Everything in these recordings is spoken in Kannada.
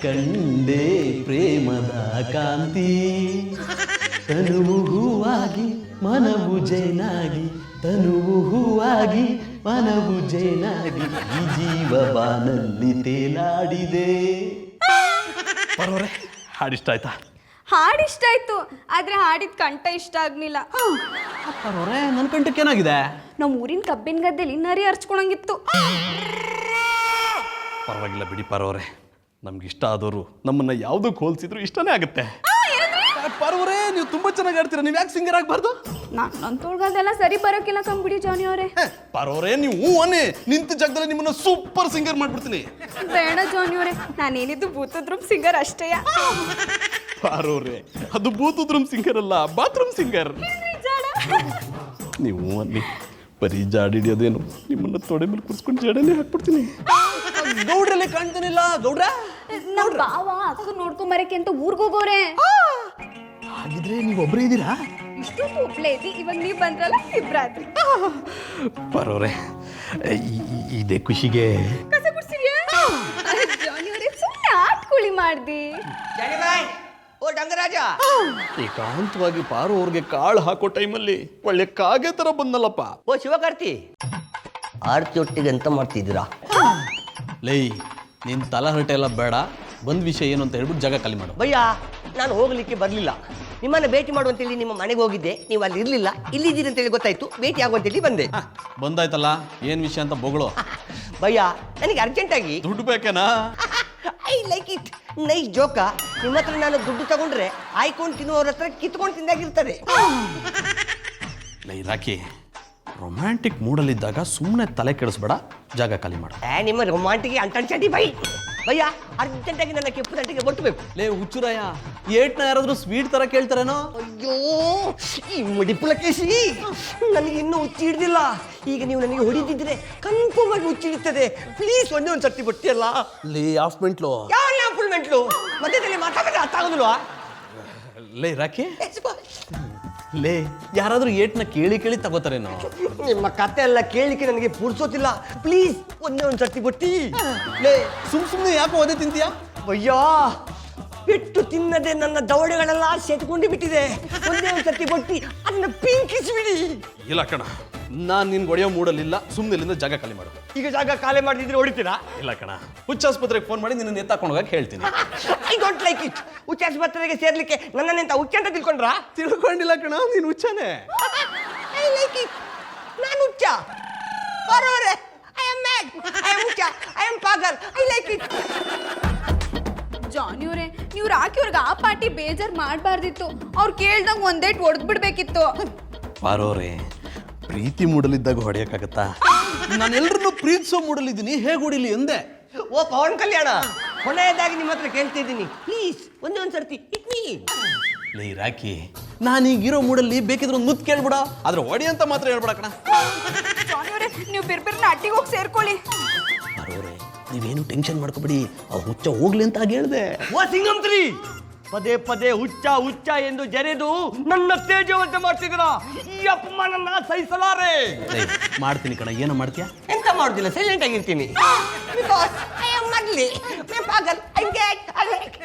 ಕಂಡೆ ಪ್ರೇಮದ ಕಾಂತಿ ತನುವು ಹೂವಾಗಿ ಮನವು ಜೇನಾಗಿ ತನುವು ಹೂವಾಗಿ ಮನವು ಜೇನಾಗಿ ಈ ಜೀವ ಬಾನಲ್ಲಿ ತೇಲಾಡಿದೆ. ಬರೋರೆ ಹಾಡಿಷ್ಟ ಆಯ್ತಾ? ಹಾಡು ಇಷ್ಟ ಆಯ್ತು, ಆದ್ರೆ ಹಾಡಿದ ಕಂಠ ಇಷ್ಟ ಆಗ್ಲಿಲ್ಲ. ಬರೋರೆ ನನ್ನ ಕಂಠಕ್ಕೆ ಏನಾಗಿದೆ? ನಮ್ಮ ಊರಿನ ಕಬ್ಬಿನ ಗದ್ದೆಲಿ ನರಿ ಹರ್ಚ್ಕೊಳಂಗಿತ್ತು. ಪರವಾಗಿಲ್ಲ ಬಿಡಿ ಪರವರೆ, ನಮ್ಗೆ ಇಷ್ಟ ಆದವರು ನಮ್ಮನ್ನ ಯಾವ್ದಕ್ಕೆ ಹೋಲ್ಸಿದ್ರು ಇಷ್ಟನೇ ಆಗುತ್ತೆ. ಪರವರೆ ನೀವು ತುಂಬಾ ಚೆನ್ನಾಗಿ ಆಡ್ತೀರಾ, ನೀವು ಯಾಕೆ ಸಿಂಗರ್ ಆಗ್ಬಾರ್ದು? ನನ್ನಂತೋಳ್ಗದೆಲ್ಲ ಸರಿ ಬರೋಕಿಲ್ಲ ಕಂಬಿಡಿ ಜಾನಿ ಅವರೇ. ಪರವರೆ ನೀವು ಅನ್ನಿ, ನಿಂತ ಜಾಗದಲ್ಲಿ ನಿಮ್ಮನ್ನ ಸೂಪರ್ ಸಿಂಗರ್ ಮಾಡ್ಬಿಡ್ತೀನಿ. ಬೇಡ ಜಾನಿ ಅವರೇ, ನಾನೇನಿದ್ದು ಭೂತದ್ರೂಮ್ ಸಿಂಗರ್ ಅಷ್ಟೇ. ಪರವರೆ ಅದು ಬೂತುದ್ರೂಮ್ ಸಿಂಗರ್ ಅಲ್ಲ, ಬಾತ್ರೂಮ್ ಸಿಂಗರ್. ನೀವು ಅನ್ನಿ, ಬರೀ ಜಾಡಿಡಿಯೋದೇನು, ನಿಮ್ಮನ್ನ ತೊಡೆ ಮೇಲೆ ಕುರ್ಸ್ಕೊಂಡು ಜಡನೆ ಹಾಕ್ಬಿಡ್ತೀನಿ. ಗೌಡ್ರಲ್ಲಿ ಕಾಣ್ತಾನಿಲ್ಲ ಗೌಡ್ರ. ನಮ್ಮ ಬಾವ ಅಕ್ಕ ನೋಡ್ಕೊಂಬರಕ್ಕೆ ಅಂತ ಊರ್ಗೋಗೋರೆ. ಹಾಗಿದ್ರೆ ನೀವು ಒಬ್ಬರೇ ಇದ್ದೀರಾ? ಇಷ್ಟೊಂದು ಒಬ್ಳೆ ಇದ್ದಿ, ಇವಾಗ ನೀವು ಬಂದ್ರಲ್ಲ ಇಬ್ರಾದ್ರಿ. ಪರವರೆ ಇದೇ ಖುಷಿಗೆ ಕಸ ಗುಡ್ಸಿದ್ಯಾ? ಜಾನಿ ಅವರೇ ಸುಮ್ಮನೆ ಆಟ್ಕೊಳ್ಳಿ ಮಾಡ್ದಿ. ಓ ಡಂಗರಾಜ, ಏಕಾಂತವಾಗಿ ಪಾರು ಅವ್ರಿಗೆ ಕಾಳು ಹಾಕೋ ಟೈಮಲ್ಲಿ ಒಳ್ಳೆ ಕಾಗೆ ತರ ಬಂದಲ್ಲಪ್ಪ. ಓ ಶಿವಕಾರ್ತಿ, ಆರ್ತಿ ಒಟ್ಟಿಗೆ ಎಂತ ಮಾಡ್ತಿದ್ದೀರಾ? ಲೈ ನಿನ್ ತಲೆ ಹರಟೆ ಎಲ್ಲ ಬೇಡ, ಬಂದ್ ವಿಷಯ ಏನು ಅಂತ ಹೇಳ್ಬಿಟ್ಟು ಜಾಗ ಖಾಲಿ ಮಾಡು. ಭಯ್ಯ, ನಾನು ಹೋಗ್ಲಿಕ್ಕೆ ಬರಲಿಲ್ಲ. ನಿಮ್ಮನ್ನ ಭೇಟಿ ಮಾಡುವಂತೇಳಿ ನಿಮ್ಮ ಮನೆಗೆ ಹೋಗಿದ್ದೆ, ನೀವು ಅಲ್ಲಿ ಇರಲಿಲ್ಲ. ಇಲ್ಲಿದ್ದೀರಿ ಅಂತೇಳಿ ಗೊತ್ತಾಯ್ತು, ಭೇಟಿ ಆಗುವಂತೇಳಿ ಬಂದೆ. ಬಂದಾಯ್ತಲ್ಲ, ಏನ್ ವಿಷಯ ಅಂತ ಬೊಗಳು. ಭಯ್ಯ, ನನಗೆ ಅರ್ಜೆಂಟಾಗಿ ದುಡ್ಡು ಬೇಕೇನಾ? I like it, nice joke. ನಿಮ್ಮ ಹತ್ರ ನಾನು ದುಡ್ಡು ತಗೊಂಡ್ರೆ ಆಯ್ಕೊಂಡು ತಿನ್ನುವವ್ರ ಹತ್ರ ಕಿತ್ಕೊಂಡು ತಿಂದಾಗಿರ್ತಾರೆ. ಲೈ ರಾಕಿ, ರೊಮ್ಯಾಂಟಿಕ್ ಮೂಡಲ್ಲಿದ್ದಾಗ ಸುಮ್ಮನೆ ತಲೆ ಕೆಡಿಸ್ಬೇಡ, ಜಾಗ ಖಾಲಿ ಮಾಡು. ನಿಮ್ಮ ರೊಮ್ಯಾಂಟಿಗೆ ಅಂಟಂಚಂಡಿ ಬೈ. ಭಯ್ಯ, ಅರ್ಜೆಂಟಾಗಿ ನನ್ನ ಕೆಂಪು ತಂಟಿಗೆ ಒಟ್ಟಬೇಕು. ಲೇ ಹುಚ್ಚುರಾಯ, ಏಟ್ನ ಯಾರಾದ್ರೂ ಸ್ವೀಟ್ ತರ ಕೇಳ್ತಾರೇನೋ? ಅಯ್ಯೋ, ಈ ಮುಡಿಪುಳಕೇಶಿ, ನನಗೆ ಇನ್ನೂ ಹುಚ್ಚಿ ಹಿಡ್ದಿಲ್ಲ. ಈಗ ನೀವು ನನಗೆ ಹೊಡಿದಿದ್ರೆ ಕನ್ಫರ್ಮ್ ಆಗಿ ಹುಚ್ಚಿ ಹಿಡಿತದೆ. ಪ್ಲೀಸ್ ಒಂದೇ ಒಂದು ಸರ್ತಿ ಬಟ್ಟಿಯಲ್ಲ. ಲೇ ಆಫ್ ಮೆಂಟ್ಲು. ಯಾವ ಫುಲ್ ಮೆಂಟ್ಲು? ಮಧ್ಯದಲ್ಲಿ ಮಾತಾಡಿದ್ರೆ ಅರ್ಥ ಆಗೋದಿಲ್ವಾ? ಲೇ ರಾಕಿ, ಲೇ ಯಾರಾದ್ರೂ ಏಟ್ನ ಕೇಳಿ ಕೇಳಿ ತಗೋತಾರೇನೋ? ನಿಮ್ಮ ಕತೆ ಎಲ್ಲ ಕೇಳಿಕೆ ನನಗೆ ಪುರ್ಸೋತಿಲ್ಲ. ಪ್ಲೀಸ್ ಒಂದೇ ಒಂದು ಸರ್ತಿ ಬಟ್ಟಿ. ಲೇ ಸುಮ್ನೆ ಯಾಕೋ ಅದೇ ತಿಂತೀಯಾ? ಅಯ್ಯೋ, ಬಿಟ್ಟು ತಿನ್ನದೆ ನನ್ನ ದವಡೆಗಳೆಲ್ಲ ಸೆಟ್ಕೊಂಡು ಬಿಟ್ಟಿದೆ. ಒಂದೇ ಒಂದು ಸರ್ತಿ ಬಟ್ಟಿ ಅದನ್ನ ಪಿಂಕಿಸ್ಬಿಡಿ. ಇಲ್ಲ ಕಣ, ನಾನ್ ನಿನ್ ಹೊಡೆಯೋ ಮೂಡಲ್ಲಿಲ್ಲ, ಸುಮ್ಮನೆ ಇಲ್ಲಿಂದ ಜಾಗ ಖಾಲಿ ಮಾಡು. ಈಗ ಜಾಗ ಖಾಲಿ ಮಾಡಿದ್ರೆ ಹೊಡಿತೀರಾ? ಇಲ್ಲ ಕಣ, ಹುಚ್ಚಾಸ್ಪತ್ರೆಗೆ ಫೋನ್ ಮಾಡಿ ನಿನ್ನ ಎತ್ತಾಕೊಂಡು ಹೋಗಕ್ಕೆ ಹೇಳ್ತೀನಿ. I don't like it. ಹುಚ್ಚಾಸ್ಪತ್ರೆಗೆ ಸೇರ್ಲಿಕ್ಕೆ ನನ್ನನ್ನೆಂತ ಹುಚ್ಚ ಅಂತ ತಿಳ್ಕೊಂಡ್ರಾ? ತಿಳ್ಕೊಂಡಿಲ್ಲ ಕಣ, ನೀನು ಹುಚ್ಚಾನೆ. I like it. ನಾನು ಹುಚ್ಚ ಬರೋರೆ. I am mad, I am ಹುಚ್ಚ, ಐ ಆಮ್ ಪಾಗಲ್. I like it. ಜಾನಿ ಅವರೇ, ನೀವು ರಾಕಿ ಅವ್ರಿಗೆ ಆ ಪಾರ್ಟಿ ಬೇಜಾರ್ ಮಾಡಬಾರ್ದಿತ್ತು. ಅವ್ರು ಕೇಳ್ದಾಗ ಒಂದೇಟ್ ಹೊಡೆದ್ ಬಿಡ್ಬೇಕಿತ್ತು. ಪಾರೋರೆ, ಪ್ರೀತಿ ಮೂಡಲಿದ್ದಾಗ ಹೊಡೆಯಕ್ಕಾಗತ್ತಾ? ನಾನು ಎಲ್ರನ್ನೂ ಪ್ರೀತಿಸೋ ಮೂಡಲಿದ್ದೀನಿ, ಹೇಗೆ ಹೊಡಿಲಿ ಎಂದೆ. ಓ ಪವನ್ ಕಲ್ಯಾಣ, ಕೊನೆಯದಾಗಿ ನಿಮ್ಮ ಹತ್ರ ಕೇಳ್ತಿದ್ದೀನಿ, ಪ್ಲೀಸ್ ಒಂದೇ ಒಂದು ಸರ್ತಿ ಇಟ್ ಮೀ. ಲೇ ರಾಕಿ, ನಾನೀಗಿರೋ ಮೂಡಲ್ಲಿ ಬೇಕಿದ್ರೆ ಒಂದು ಮುತ್ತು ಕೇಳ್ಬಿಡ, ಆದ್ರೆ ಹೊಡಿ ಅಂತ ಮಾತ್ರ ಹೇಳ್ಬೇಡ ಕಣ. ಜಾನಿ ಅವರೇ, ನೀವು ಬಿರ್ಬಿರ್ನ ಅಟ್ಟಿಗೆ ಹೋಗಿ ಸೇರ್ಕೊಳ್ಳಿ. ಪಾರೋರೆ, ನೀವೇನು ಟೆನ್ಷನ್ ಮಾಡ್ಕೊಬಿಡಿ, ಆ ಹುಚ್ಚ ಹೋಗ್ಲಿ ಅಂತ ಹೇಳ್ದೆ. ಓ ಸಿಂಗಂತ್ರಿ, ಪದೇ ಪದೇ ಹುಚ್ಚ ಹುಚ್ಚ ಎಂದು ಜರೆದು ನನ್ನ ತೇಜವಂತ ಮಾಡ್ತಿದ್ದೀರಾ. ಈ ಅಪಮಾನ ಸಹಿಸಲಾರೆ. ಮಾಡ್ತೀನಿ ಕಣ, ಏನೋ ಮಾಡ್ತೀಯಾ? ಎಂತ ಮಾಡುದಿಲ್ಲ, ಸೈಲೆಂಟ್ ಆಗಿರ್ತೀನಿ. ಬಿಕಾಸ್ ಐ ಆಮ್ ಮಗ್ಲಿ, ಮೇ ಪಾಗಲ್, ಐ ಗೆಟ್ ಅಲೈಕ್.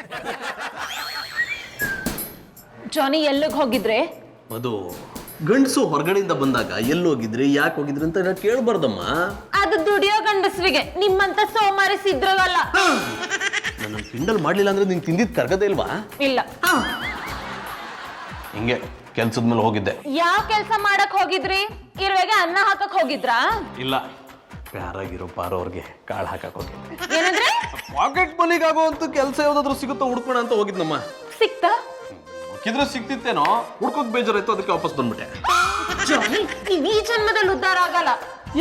ಜಾನಿ ಎಲ್ಲಿಗೆ ಹೋಗಿದ್ರೆ? ಅದು ಗಂಡಸು ಹೊರಗಡೆಯಿಂದ ಬಂದಾಗ ಎಲ್ಲಿ ಹೋಗಿದ್ರಿ, ಯಾಕೆ ಹೋಗಿದ್ರಿ ಅಂತ ಕೇಳಬಾರ್ದಮ್ಮ. ಅದು ದುಡಿಯೋ ಗಂಡಸ್ರಿಗೆ, ನಿಮ್ಮಂತ ಸೋಮಾರಿ ಸಿದ್ರಗಲ್ಲ. ನನ್ನ ಕಿಂಡಲ್ ಮಾಡ್ಲಿಲ್ಲ ಅಂದ್ರೆ ನೀನ್ ತಿಂದಿದ್ ಕರ್ಗದೇ ಇಲ್ವಾ? ಇಲ್ಲ. ಹಿಂಗೆ ಕೆಲ್ಸದ ಮೇಲೆ ಹೋಗಿದ್ದೆ. ಯಾವ ಕೆಲಸ ಮಾಡಕ್ ಹೋಗಿದ್ರಿ? ಇರುವೆಗೆ ಅನ್ನ ಹಾಕಕ್ ಹೋಗಿದ್ರಾ? ಇಲ್ಲ, ಪ್ಯಾರಾಗಿರೋ ಪಾರೋರ್ಗೆ ಕಾಳು ಹಾಕಕ್ ಹೋಗಿದ್ದೆ. ಏನಂದ್ರೆ? ಪಾಕೆಟ್ ಮನಿಗಾಗುವಂತ ಕೆಲಸ ಯಾವ್ದಾದ್ರು ಸಿಗುತ್ತೋ ಹುಡ್ಕೋಣ ಅಂತ ಹೋಗಿದ್ನಮ್ಮ. ಸಿಕ್ತಾ? ಹಾಕಿದ್ರೆ ಸಿಕ್ತಿತ್ತೇನೋ, ಹುಡ್ಕೋಕ್ ಬೇಜಾರಾಯ್ತು, ಅದಕ್ಕೆ ವಾಪಸ್ ಬಂದ್ಬಿಟ್ಟೆ. ಜಾನಿ, ನೀವ್ ಈ ಜನ್ಮದಲ್ಲಿ ಉದ್ಧಾರ ಆಗಲ್ಲ.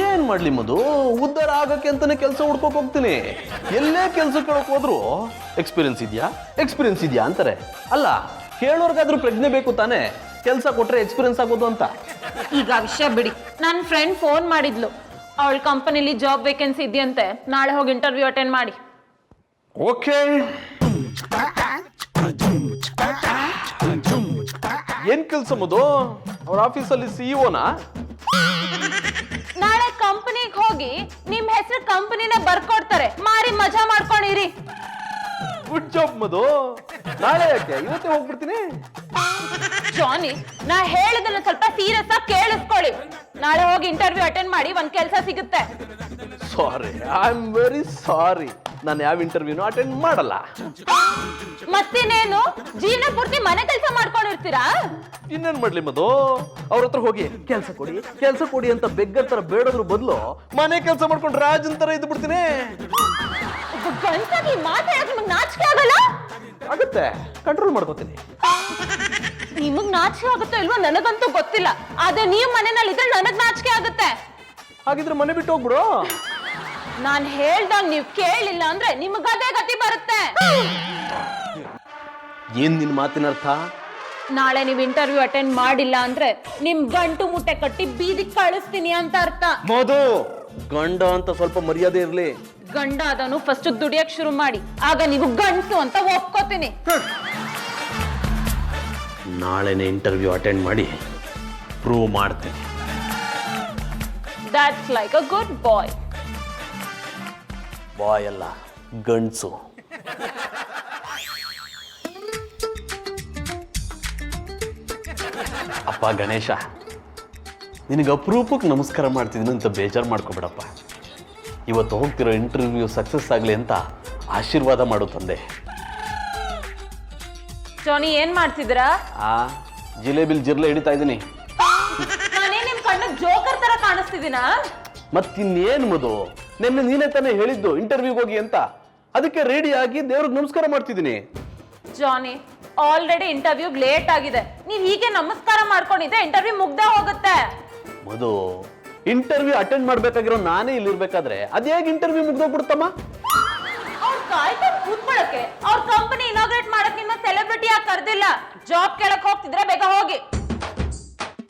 ಏನ್ ಮಾಡ್ಲಿ ಮಧು, ಉದ್ಧಾರ ಆಗಕ್ಕೆ ಅಂತಾನೆ ಕೆಲಸ ಹುಡ್ಕೋಕ್ ಹೋಗ್ತೀನಿ. ಎಲ್ಲೇ ಕೆಲಸ ಕೇಳಕ್ ಹೋದ್ರು ಎಕ್ಸ್ಪೀರಿಯನ್ಸ್ ಇದೆಯಾ ಅಂತಾರೆ. ಅಲ್ಲ, ಕೇಳೋರ್ಗಾದ್ರೂ ಪ್ರಜ್ಞೆ ಬೇಕು ತಾನೆ, ಕೆಲಸ ಕೊಟ್ರೆ ಎಕ್ಸ್ಪೀರಿಯನ್ಸ್ ಆಗೋದು ಅಂತ. ಈಗ ವಿಷಯ ಬಿಡಿ. ನನ್ನ ಫ್ರೆಂಡ್ ಫೋನ್ ಮಾಡಿದ್ಲು, ಅವಳ ಕಂಪನಿಲಿ ಜಾಬ್ ವೇಕೆನ್ಸಿ ಇದೆಯಂತೆ, ನಾಳೆ ಹೋಗಿ ಇಂಟರ್ವ್ಯೂ ಅಟೆಂಡ್ ಮಾಡಿ. ಓಕೆ, ಏನ್ ಕೆಲಸ ಮಧು? ಅವ್ರ ಆಫೀಸಲ್ಲಿ ಸಿಇಒನಾ? ನಾಳೆ ಕಂಪನಿಗೆ ಹೋಗಿ ನಿಮ್ ಹೆಸರು ಕಂಪನಿನೇ ಬರ್ಕೊಡ್ತಾರೆ, ಮಾರಿ ಮಜಾ ಮಾಡ್ಕೊಂಡಿರಿ. ಗುಡ್ ಜಾಬ್ ಮಧು. ನಾಳೆ ಯಾಕೆ, ಇವತ್ತೇ ಹೋಗ್ಬಿಡ್ತೀನಿ. ಜಾನಿ, ನಾ ಹೇಳಿದನ್ನ ಸ್ವಲ್ಪ ಸೀರಿಯಸ್ ಆಗಿ ಕೇಳಿಸ್ಕೊಳ್ಳಿ. ನಾಳೆ ಹೋಗಿ ಇಂಟರ್ವ್ಯೂ ಅಟೆಂಡ್ ಮಾಡಿ ಒಂದ್ ಕೆಲಸ ಸಿಗುತ್ತೆ. ಸಾರಿ, ಐ ಆಮ್ ವೆರಿ ಸಾರಿ. ನಾನು ಯಾವ ಇಂಟರ್ವ್ಯೂನು ಅಟೆಂಡ್ ಮಾಡಲ್ಲ. ಮತ್ತಿನ್ನೇನು, ಜೀವನ ಪೂರ್ತಿ ಮನೆ ಕೆಲಸ ಮಾಡ್ಕೊಂಡಿರ್ತೀರಾ? ಇನ್ನೇನ್ ಮಾಡ್ಲಿ ಮಧು, ಅವ್ರ ಹತ್ರ ಹೋಗಿ ಕೆಲ್ಸ ಕೊಡಿ ಅಂತ ಬೆಗ್ಗರ್ ತರ ಬೇಡೋದ್ರ ಬದಲು ಮನೆ ಕೆಲಸ ಮಾಡ್ಕೊಂಡು ರಾಜನ್ ತರ ಇದ್ದು ಬಿಡ್ತೀನಿ. ಗಂಟಾಗಿ ಮಾತಾಡಕ್ ನಿಮಗ್ ನಾಚಿಕೆ ಆಗಲ್ಲ? ಆಗುತ್ತೆ, ಕಂಟ್ರೋಲ್ ಮಾಡ್ಕೋತೀನಿ. ನಿಮಗ್ ನಾಚಿಕೆ ಆಗುತ್ತೋ ಇಲ್ವೋ ನನಗಂತೂ ಗೊತ್ತಿಲ್ಲ. ಆದ್ರೆ ನೀವ್ ಮನೆಯಲ್ಲಿ ಇದ್ರೆ ನನಗ್ ನಾಚಿಕೆ ಆಗುತ್ತೆ. ಹಾಗಿದ್ರೆ ಮನೆ ಬಿಟ್ಟು ಹೋಗ್ಬಿಡು. ನಾನ್ ಹೇಳ್ದಾಗ ನೀವ್ ಕೇಳಿಲ್ಲ ಅಂದ್ರೆ ನಿಮಗದೇ ಗತಿ ಬರುತ್ತೆ. ಏನ್ ನಿನ್ ಮಾತಿನ ಅರ್ಥ? ನಾಳೆ ನೀವ್ ಇಂಟರ್ವ್ಯೂ ಅಟೆಂಡ್ ಮಾಡಿಲ್ಲ ಅಂದ್ರೆ ನಿಮ್ ಗಂಟು ಮುಟ್ಟೆ ಕಟ್ಟಿ ಬೀದಿಗೆ ಕಳಿಸ್ತೀನಿ ಅಂತ ಅರ್ಥ. ಮಧು, ಗಂಡ ಅಂತ ಸ್ವಲ್ಪ ಮರ್ಯಾದೆ ಇರ್ಲಿ. ಗಂಡ ಅದನ್ನು ಫಸ್ಟ್ ದುಡಿಯಕ್ ಶುರು ಮಾಡಿ, ಆಗ ನೀವು ಗಂಟು ಅಂತ ಒಪ್ಕೋತೀನಿ. ನಾಳೆನೆ ಇಂಟರ್ವ್ಯೂ ಅಟೆಂಡ್ ಮಾಡಿ ಪ್ರೂವ್ ಮಾಡ್ತೀನಿ. That's like a good boy. ಬಾಯ್ ಅಲ್ಲ, ಗಂಡ್ಸು. ಅಪ್ಪ ಗಣೇಶ, ನಿನಗೆ ಅಪರೂಪಕ್ಕೆ ನಮಸ್ಕಾರ ಮಾಡ್ತಿದ್ದೀನಿ ಅಂತ ಬೇಜಾರು ಮಾಡ್ಕೊಬೇಡಪ್ಪ. ಇವತ್ತು ಹೋಗ್ತಿರೋ ಇಂಟರ್ವ್ಯೂ ಸಕ್ಸಸ್ ಆಗಲಿ ಅಂತ ಆಶೀರ್ವಾದ ಮಾಡು ತಂದೆ. ಜಾನಿ, ಏನ್ ಮಾಡ್ತಿದ್ದೀರಾ? ಜಿಲೇಬಿಲ್ ಜಿರ್ಲೆ ಹಿಡಿತಾ ಇದ್ದೀನಿ. ನಾನೇ ನಿಮ್ ಕಣ್ಣಿಗೆ ಜೋಕರ್ ತರ ಕಾಣಿಸ್ತಿದ್ದೀನಾ? ಮತ್ತಿನ್ನೇನು ಮಧು, ನಿನ್ನೆ ನೀನೇ ತಾನೇ ಹೇಳಿದ್ದು ಇಂಟರ್ವ್ಯೂಗೆ ಹೋಗಿ ಅಂತ. ಅದಕ್ಕೆ ರೆಡಿ ಆಗಿ ದೇವ್ರಿಗೆ ನಮಸ್ಕಾರ ಮಾಡ್ತಿದ್ದೀನಿ. ಜಾನಿ, ಆಲ್ರೆಡಿ ಇಂಟರ್ವ್ಯೂ ಲೇಟ್ ಆಗಿದೆ. ನೀವ್ ಹೀಗೆ ನಮಸ್ಕಾರ ಮಾಡ್ಕೊಂಡಿದ್ರೆ ಇಂಟರ್ವ್ಯೂ ಮುಗ್ದೇ ಹೋಗುತ್ತೆ. ಮಧು, ಇಂಟರ್ವ್ಯೂ ಅಟೆಂಡ್ ಮಾಡ್ಬೇಕಾಗಿರೋ ನಾನೇ ಇಲ್ಲಿರ್ಬೇಕಾದ್ರೆ ಅದ್ ಹೇಗೆ ಇಂಟರ್ವ್ಯೂ ಮುಗ್ದೋಗ್ಬಿಡ್ತಮ್ಮ? ಅವ್ರ ಕಾಯ್ತಾ ಕೂತ್ಕೊಳ್ಳಕ್ಕೆ, ಅವ್ರ ಕಂಪನಿ ಇನಾಗ್ರೇಟ್ ಮಾಡಕ್ ನಿಮ್ಮ ಸೆಲೆಬ್ರಿಟಿ ಆಗಿ ಕರ್ದಿಲ್ಲ. ಜಾಬ್ ಕೇಳಕ್ ಹೋಗ್ತಿದ್ರೆ ಬೇಗ ಹೋಗಿ.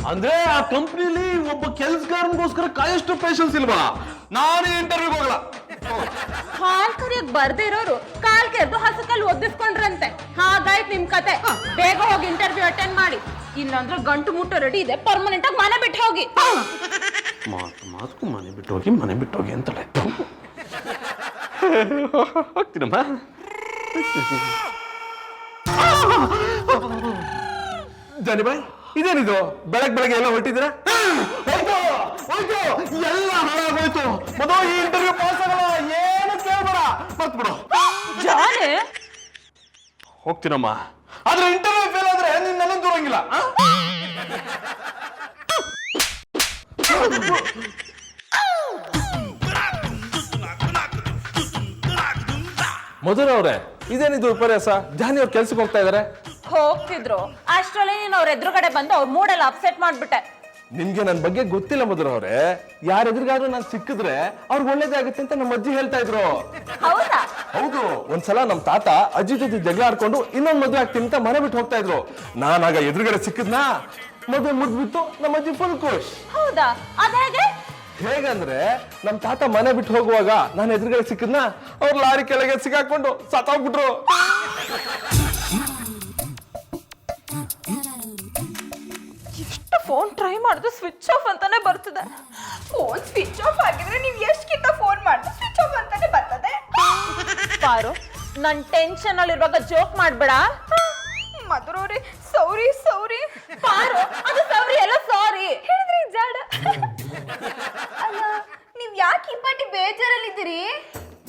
ಅಂದ್ರೆ ಆ ಕಂಪ್ನಿಲಿ ಒಬ್ಬ ಕೆಲ್ಸಗಾರನಿಗೋಸ್ಕರ ಕಾಯಷ್ಟು ಪೇಷನ್ಸ್ ಇಲ್ವಾ? ನಾನೇ ಇಂಟರ್ವ್ಯೂಗೆ ಹೋಗಲ್ಲ. ಹಾಲ್ ಕರಿಯಕ್ ಬರ್ದೇ ಇರೋರು ಕಾಲ್ ಕೆರ್ದು ಹಸುಕಲ್ಲಿ ಒದ್ದಿಸ್ಕೊಂಡ್ರಂತೆ. ಹಾಗಾಯ್ತು ನಿಮ್ ಕತೆ. ಬೇಗ ಹೋಗಿ ಇಂಟರ್ವ್ಯೂ ಅಟೆಂಡ್ ಮಾಡಿ, ಇಲ್ಲಾಂದ್ರೆ ಗಂಟು ಮುಟ್ಟೋ ರೆಡಿ ಇದೆ. ಪರ್ಮನೆಂಟ್ ಆಗಿ ಮನೆ ಬಿಟ್ಟು ಹೋಗಿ. ಮಾತು ಮನೆ ಬಿಟ್ಟು ಹೋಗಿ ಅಂತಲೇ ಹೋಗ್ತೀನಮ್ಮ. ಜಾನಿ ಬಾಯ್, ಇದೇನಿದು ಬೆಳಗ್ಗೆ ಎಲ್ಲ ಹೊರಟಿದ್ದೀರಾ? ಎಲ್ಲ ಹಾಳಾಗೋಯ್ತು ಮಧು. ಈ ಇಂಟರ್ವ್ಯೂ ಪಾಸ್ ಆಗಲ್ಲ, ಏನು ಕೇಳ್ಬೇಡ, ಮರ್ತ್ಬಿಡು. ಜಾನಿ, ಹೋಗ್ತೀನಮ್ಮ, ಆದ್ರೆ ಇಂಟರ್ವ್ಯೂ ಫೇಲ್ ಆದ್ರೆ ನೀನ್ ನನ್ನ ದೂರಂಗಿಲ್ಲ. ಮಧುರ ಅವ್ರೆ, ಇದೇನಿದು ಉಪನ್ಯಾಸ? ಜಾನಿ ಅವ್ರು ಕೆಲ್ಸಕ್ಕೆ ಹೋಗ್ತಾ ಇದಾರೆ. ಹೋಗ್ತಿದ್ರು ಅಷ್ಟ್ರಲ್ಲಿ ನೀನು ಅವ್ರ ಎದುರುಗಡೆ ಬಂದು ಅವ್ರ ಮೂಡೆಲ್ಲ ಅಪ್ಸೆಟ್ ಮಾಡ್ಬಿಟ್ಟೆ. ನಿಮ್ಗೆ ನನ್ ಬಗ್ಗೆ ಗೊತ್ತಿಲ್ಲ ಮಧುರ ಅವ್ರೆ. ಯಾರ ಎದುರಿಗಾದ್ರೂ ನಾನು ಸಿಕ್ಕಿದ್ರೆ ಅವ್ರಿಗೆ ಒಳ್ಳೇದೇ ಆಗುತ್ತೆ ಅಂತ ನಮ್ಮ ಅಜ್ಜಿ ಹೇಳ್ತಾ ಇದ್ರು. ಹೌದಾ? ಹೌದು, ಒಂದ್ಸಲ ನಮ್ ತಾತ ಅಜ್ಜಿ ಜೊತೆ ಜಗಳ ಆಡ್ಕೊಂಡು ಇನ್ನೊಂದ್ ಮದುವೆ ಆಗ್ತೀನಿ ಅಂತ ಮನೆ ಬಿಟ್ಟು ಹೋಗ್ತಾ ಇದ್ರು. ನಾನಾಗ ಎದುರುಗಡೆ ಸಿಕ್ಕಿದ್ನಾ, ಮದುವೆ ಮುಗ್ದ್ಬಿಟ್ಟು ನಮ್ಮ ಅಜ್ಜಿ ಫುಲ್ ಖುಷ್. ಹೌದಾ? ಅದೇಗೆ? ಹೇಗಂದ್ರೆ ನಮ್ ತಾತ ಮನೆ ಬಿಟ್ಟು ಹೋಗುವಾಗ ನಾನು ಎದುರುಗಡೆ ಸಿಕ್ಕಿದ್ನಾ, ಅವ್ರ ಲಾರಿ ಕೆಳಗೆ ಸಿಕ್ಕಾಕೊಂಡು ಸತ್ತೋಗ್ಬಿಟ್ರು. ಎಷ್ಟು ಫೋನ್ ಟ್ರೈ ಮಾಡಿದ್ರು ಸ್ವಿಚ್ ಆಫ್ ಅಂತಾನೆ ಬರ್ತದೆ. ಫೋನ್ ಸ್ವಿಚ್ ಆಫ್ ಆಗಿದ್ರೆ ನೀವು ಎಷ್ಟ್ಕಿಂತ ಫೋನ್ ಮಾಡಿದ್ರೆ ಸ್ವಿಚ್ ಆಫ್ ಅಂತಾನೆ ಬರ್ತದೆ. ಪಾರು, ನನ್ ಟೆನ್ಷನ್ ಅಲ್ಲಿರುವಾಗ ಜೋಕ್ ಮಾಡ್ಬೇಡ. ಮಧುರವ್ರೆ, ಸೌರಿ. ಪಾರು, ಅದು ಸೌರಿ ಎಲ್ಲ ಸಾರಿ ಹೇಳಿದ್ರಿ ಜಾಡ. ಅಲ್ಲ, ನೀವ್ ಯಾಕೆ ಈ ಪಾಟಿ ಬೇಜಾರಲ್ಲಿದ್ದೀರಿ?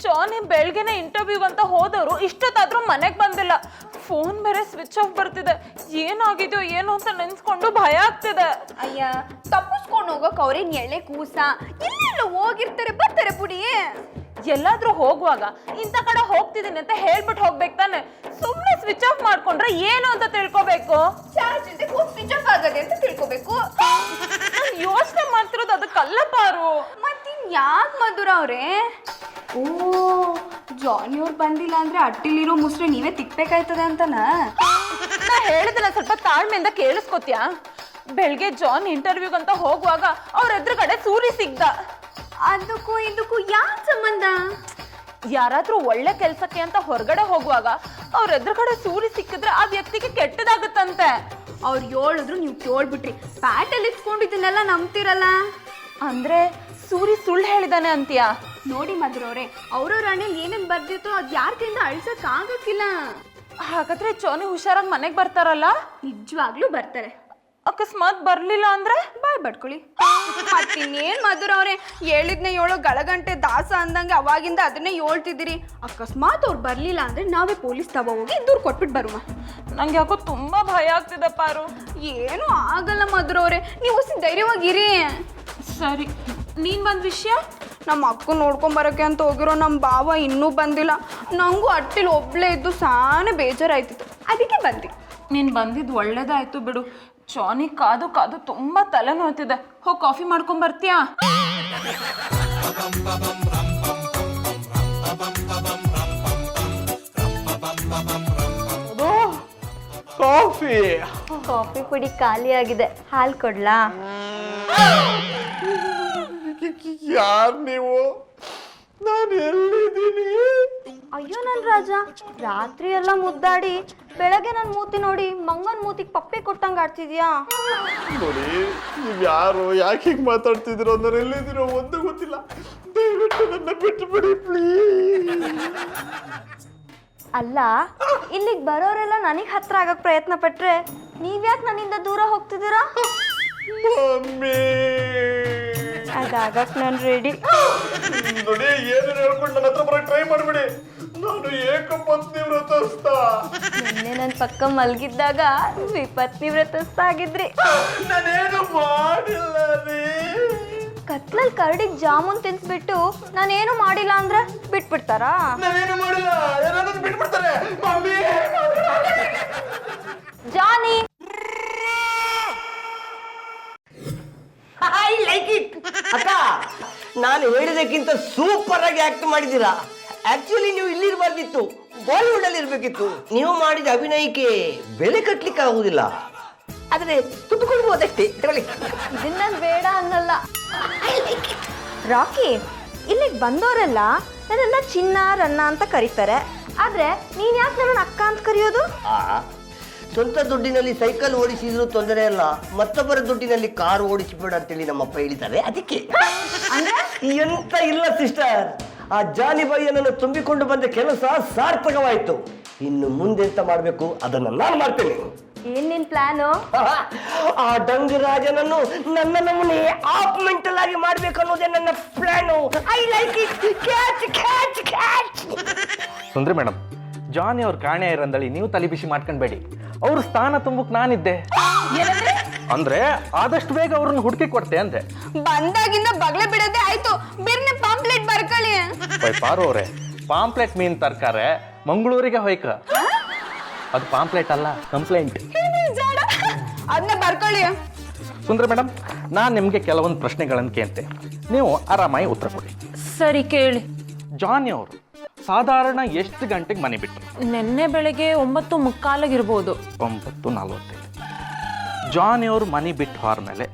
ಜಾನಿ ಬೆಳಗ್ಗೆನೆ ಇಂಟರ್ವ್ಯೂ ಅಂತ ಹೋದವರು ಇಷ್ಟೊತ್ತಾದ್ರೂ ಮನೆಗ್ ಬಂದಿಲ್ಲ. ಫೋನ್ ಬೇರೆ ಸ್ವಿಚ್ ಆಫ್ ಬರ್ತಿದೆ. ಏನಾಗಿದೆಯೋ ಏನೋ ಅಂತ ನೆನ್ಸ್ಕೊಂಡು ಭಯ ಆಗ್ತಿದೆ. ಅಯ್ಯ, ತಪ್ಪಿಸ್ಕೊಂಡು ಹೋಗಕ್ ಅವ್ರೇನ್ ಎಳೆ ಕೂಸ. ಎಲ್ಲೆಲ್ಲ ಹೋಗಿರ್ತಾರೆ, ಬರ್ತಾರೆ ಬುಡಿ. ಎಲ್ಲಾದ್ರೂ ಹೋಗುವಾಗ ಇಂಥ ಕಡೆ ಹೋಗ್ತಿದ್ದೀನಿ ಅಂತ ಹೇಳ್ಬಿಟ್ಟು ಹೋಗ್ಬೇಕು ತಾನೆ. ಸುಮ್ಮನೆ ಸ್ವಿಚ್ ಆಫ್ ಮಾಡ್ಕೊಂಡ್ರೆ ಏನು ಅಂತ ತಿಳ್ಕೊಬೇಕು. ಚಾರ್ಜ್ ಇಲ್ಲದೆ ಫೋನ್ ಸ್ವಿಚ್ ಆಫ್ ಆಗದೆ ಅಂತ ತಿಳ್ಕೊಬೇಕು. ಯೋಚನೆ ಮಾಡ್ತಿರೋದು ಅದಕ್ಕಲ್ಲ ಪಾರು. ಮತ್ತಿನ್ ಯಾಕ್ ಮಧುರ ಅವ್ರೆ? ಓ, ಜಾನಿ ಅವ್ರು ಬಂದಿಲ್ಲ ಅಂದ್ರೆ ಅಟ್ಟಿಲಿರೋ ಮುಸ್ರೆ ನೀವೇ ತಿಕ್ಬೇಕಾಯ್ತದೆ ಅಂತನಾ? ನಾ ಹೇಳಿದ್ರೆ ಸ್ವಲ್ಪ ತಾಳ್ಮೆಯಿಂದ ಕೇಳಿಸ್ಕೊತ್ಯಾ? ಬೆಳಗ್ಗೆ ಜಾನ್ ಇಂಟರ್ವ್ಯೂಗಂತ ಹೋಗುವಾಗ ಅವ್ರ ಎದುರುಗಡೆ ಸೂರಿ ಸಿಗ್ದ. ಅದಕ್ಕೂ ಇದಕ್ಕೂ ಯಾಕೆ ಸಂಬಂಧ? ಯಾರಾದ್ರೂ ಒಳ್ಳೆ ಕೆಲ್ಸಕ್ಕೆ ಅಂತ ಹೊರಗಡೆ ಹೋಗುವಾಗ ಅವ್ರ ಎದುರುಗಡೆ ಸೂರಿ ಸಿಕ್ಕಿದ್ರೆ ಆ ವ್ಯಕ್ತಿಗೆ ಕೆಟ್ಟದಾಗುತ್ತಂತೆ. ಅವ್ರು ಹೇಳಿದ್ರು ನೀವು ಕೇಳ್ಬಿಟ್ರಿ. ಪ್ಯಾಟಲ್ಲಿ ಇಟ್ಕೊಂಡು ಇದನ್ನೆಲ್ಲ ನಂಬ್ತಿರಲ್ಲ. ಅಂದ್ರೆ ಸೂರಿ ಸುಳ್ಳು ಹೇಳಿದಾನೆ ಅಂತೀಯಾ? ನೋಡಿ ಮಧುರವ್ರೆ ಅವ್ರವ್ರ ಹಣೆಯಲ್ಲಿ ಏನೇನು ಬರ್ದಿರ್ತೋ ಅದು ಯಾರ ಕೈಯಿಂದ ಅಳ್ಸಕ್ ಆಗಕ್ಕಿಲ್ಲ. ಹಾಗಾದ್ರೆ ಜೋನಿ ಹುಷಾರಾಗಿ ಮನೆಗೆ ಬರ್ತಾರಲ್ಲ? ನಿಜವಾಗ್ಲೂ ಬರ್ತಾರೆ. ಅಕಸ್ಮಾತ್ ಬರ್ಲಿಲ್ಲ ಅಂದ್ರೆ ಬಾಯ್ ಬಡ್ಕೊಳ್ಳಿ. ಮತ್ತಿನ್ನೇನ್ ಮಧುರವ್ರೆ, ಹೇಳಿದ್ನೆ ಏಳೋ ಗಳಗಂಟೆ ದಾಸ ಅಂದಂಗೆ ಅವಾಗಿಂದ ಅದನ್ನೇ ಹೇಳ್ತಿದ್ದೀರಿ. ಅಕಸ್ಮಾತ್ ಅವ್ರು ಬರ್ಲಿಲ್ಲ ಅಂದ್ರೆ ನಾವೇ ಪೊಲೀಸ್ ತಗೋ ಹೋಗಿ ದೂರ ಕೊಟ್ಬಿಟ್ಟು ಬರುವ. ನಂಗೆ ಯಾಕೋ ತುಂಬಾ ಭಯ ಆಗ್ತಿದೆ ಪಾರು. ಏನು ಆಗಲ್ಲ ಮಧುರವ್ರೆ, ನೀವು ಧೈರ್ಯವಾಗಿರಿ. ಸರಿ, ನೀನ್ ಬಂದ ವಿಷಯ? ನಮ್ಮ ಅಕ್ಕ ನೋಡ್ಕೊಂಬರಕ್ಕೆ ಅಂತ ಹೋಗಿರೋ ನಮ್ಮ ಭಾವ ಇನ್ನೂ ಬಂದಿಲ್ಲ. ನಂಗೂ ಅಟ್ಟಿಲ್ ಒಬ್ಳೇ ಇದ್ದು ಸಾನೆ ಬೇಜಾರಾಯ್ತಿತ್ತು, ಅದಕ್ಕೆ ಬಂದಿ. ನೀನ್ ಬಂದಿದ್ದು ಒಳ್ಳೇದಾಯ್ತು ಬಿಡು. ಜಾನಿ ಕಾದು ಕಾದು ತುಂಬಾ ತಲೆ ನೋಯ್ತಿದೆ. ಹೋಗಿ ಕಾಫಿ ಮಾಡ್ಕೊಂಡ್ ಬರ್ತೀಯಾ? ಕಾಫಿ ಕಾಫಿ ಪುಡಿ ಖಾಲಿ ಆಗಿದೆ, ಹಾಲು ಕೊಡ್ಲಾ? ಯಾರ್ ನೀವು? ನಾನು ಎಲ್ಲಿದ್ದೀನಿ? ಅಯ್ಯೋ ನನ್ ರಾಜ, ರಾತ್ರಿ ಎಲ್ಲ ಮುದ್ದಾಡಿ ಬೆಳಗ್ಗೆ ನನ್ ಮೂತಿ ನೋಡಿ ಮಂಗನ್ ಮೂತಿಗೆ ಪಪ್ಪೆ ಕೊಟ್ಟಂಗ ಆಡ್ತಿದ್ಯಾ? ನೋಡಿ, ನೀವ್ ಯಾರು, ಯಾಕೆ ಹೀಗೆ ಮಾತಾಡ್ತಿದ್ದೀರೋ, ನಾನು ಎಲ್ಲಿದ್ದೀರೋ ಒಂದು ಗೊತ್ತಿಲ್ಲ. ದಯವಿಟ್ಟು ನನ್ನ ಬಿಟ್ಟು ಬಿಡಿ ಪ್ಲೀಸ್. ಅಲ್ಲ, ಇಲ್ಲಿಗೆ ಬರೋರೆಲ್ಲ ನನಗೆ ಹತ್ರ ಆಗಕ್ ಪ್ರಯತ್ನ ಪಟ್ರೆ ನೀವ್ಯಾಕೆ ನನ್ನಿಂದ ದೂರ ಹೋಗ್ತಿದ್ದೀರಾ? ಮಮ್ಮಿ, ಅದಾಗಕ್ ನಾನು ರೆಡಿ. ನೋಡಿ, ಏನು ಹೇಳ್ಕೊಂಡು ನನ್ನ ಹತ್ರ ಬರೋಕೆ ಟ್ರೈ ಮಾಡ್ಬಿಡಿ. ನಾನು ಏಕಪತ್ನಿ ವ್ರತಸ್ಥ. ನಿನ್ನೆ ನನ್ನ ಪಕ್ಕ ಮಲ್ಗಿದ್ದಾಗ ವಿಪತ್ನಿ ವ್ರತಸ್ಥ ಆಗಿದ್ರಿ. ನಾನೇನು ಮಾಡಿಲ್ಲ ರೀ. ಕತ್ಲಲ್ಲಿ ಕರಡಿಗೆ ಜಾಮೂನ್ ತಿನ್ಸ್ಬಿಟ್ಟು ನಾನೇನು ಮಾಡಿಲ್ಲ ಅಂದ್ರೆ ಬಿಟ್ಬಿಡ್ತಾರಾ? ನಾನೇನು ಮಾಡಿಲ್ಲ, ಏನಾದ್ರು ಬಿಟ್ಬಿಡ್ತಾರೆ. Mummy, Johnny, I like it. ಅಕ್ಕ, ನಾನು ಹೇಳಿದಕ್ಕಿಂತ ಸೂಪರ್ ಆಗಿ ಆಕ್ಟ್ ಮಾಡಿದ್ದೀರಾ. ಆಕ್ಚುಲಿ ನೀವು ಇಲ್ಲಿರ್ಬಾರ್ದಿತ್ತು, ಬಾಲಿವುಡ್ ಅಲ್ಲಿ ಇರ್ಬೇಕಿತ್ತು. ನೀವು ಮಾಡಿದ ಅಭಿನಯಕ್ಕೆ ಬೆಲೆ ಕಟ್ಲಿಕ್ಕೆ ಆಗುದಿಲ್ಲ, ಆದ್ರೆ ತುಟ್ಕೊಳ್ಬಹುದಷ್ಟೇ. ತಗೊಳ್ಳಿ. ಇದನ್ನ ನಾನ್ ಬೇಡ ಅನ್ನಲ್ಲ. ರಾಕಿ, ಇಲ್ಲಿಗೆ ಬಂದವರೆಲ್ಲ ನನ್ನನ್ನ ಚಿನ್ನ ರನ್ನ ಅಂತ ಕರೀತಾರೆ, ಆದ್ರೆ ನೀನ್ ಯಾಕೆ ನನ್ನ ಅಕ್ಕ ಅಂತ ಕರೆಯೋದು? ಸ್ವಂತ ದುಡ್ಡಿನಲ್ಲಿ ಸೈಕಲ್ ಓಡಿಸಿದ್ರು ತೊಂದರೆ ಅಲ್ಲ, ಮತ್ತೊಬ್ಬರ ದುಡ್ಡಿನಲ್ಲಿ ಕಾರು ಓಡಿಸಬೇಡ ಅಂತೇಳಿ ನಮ್ಮಪ್ಪ ಹೇಳಿದ್ದಾರೆ, ಅದಕ್ಕೆ. ಎಂತ ಇಲ್ಲ ಸಿಸ್ಟರ್, ಆ ಜಾನಿ ಬಾಯಿಯನ್ನು ತುಂಬಿಕೊಂಡು ಬಂದ ಕೆಲಸ ಸಾರ್ಥಕವಾಯಿತು. ಇನ್ನು ಮುಂದೆಂತ ಮಾಡಬೇಕು ಅದನ್ನು ನಾನು ಮಾಡ್ತೇನೆ. ಏನ್ ನಿನ್ ಪ್ಲಾನು? ಆ ಡಂಗರಾಜನನ್ನು ನನ್ನ ನಮ್ಮನೆ ಆಫ್ ಮೆಂಟಲ್ ಆಗಿ ಮಾಡ್ಬೇಕು ಅನ್ನೋದೇ ನನ್ನ plan. I like it. Catch catch catch. Sundri madam, Johnny ಅವ್ರ ಕಾಣೆ ಇರಂದಳಿ ನೀವು ತಲೆ ಬಿಸಿ ಮಾಡ್ಕೊಂಡ್ಬೇಡಿ. ಅವ್ರ ಸ್ಥಾನ ತುಂಬಕ್ ನಾನಿದ್ದೆ ಅಂದ್ರೆ ಆದಷ್ಟು ಬೇಗ ಅವ್ರನ್ನ ಹುಡುಕಿ ಕೊಡ್ತೆ ಅಂದೆ. ಬಂದಾಗಿಂದ ಬಗ್ಲೆ ಬಿಡೋದೇ ಆಯ್ತು, ಬಿರ್ನೆ ಪಾಂಪ್ಲೆಟ್ ಬರ್ಕೊಳ್ಳಿ. ಪಾರು ಅವ್ರೆ, ಪಾಂಪ್ಲೆಟ್ ಮೀನ್ ತರ್ಕಾರೆ ಮಂಗಳೂರಿಗೆ ಹೋಯ್ಕ. ಅದು ಪಾಂಪ್ಲೆಟ್ ಅಲ್ಲ, ಕಂಪ್ಲೇಂಟ್. ಅದನ್ನ ಬರ್ಕೊಳ್ಳಿ. ಸುಂದ್ರಿ ಮೇಡಮ್, ನಾನ್ ನಿಮ್ಗೆ ಕೆಲವೊಂದು ಪ್ರಶ್ನೆಗಳನ್ನು ಕೇಳ್ತೆ, ನೀವು ಆರಾಮಾಗಿ ಉತ್ತರ ಕೊಡಿ. ಸರಿ, ಕೇಳಿ. ಜಾನಿ ಅವರು ಸಾಧಾರಣ ಎಷ್ಟು ಗಂಟೆಗೆ ಮನೆ ಬಿಟ್ರು? ನಿನ್ನೆ ಬೆಳಗ್ಗೆ 9:45 9:45. ಜಾನಿ ಅವ್ರು ಮನೆ ಬಿಟ್ಟು ಹೊರಮೇಲೆ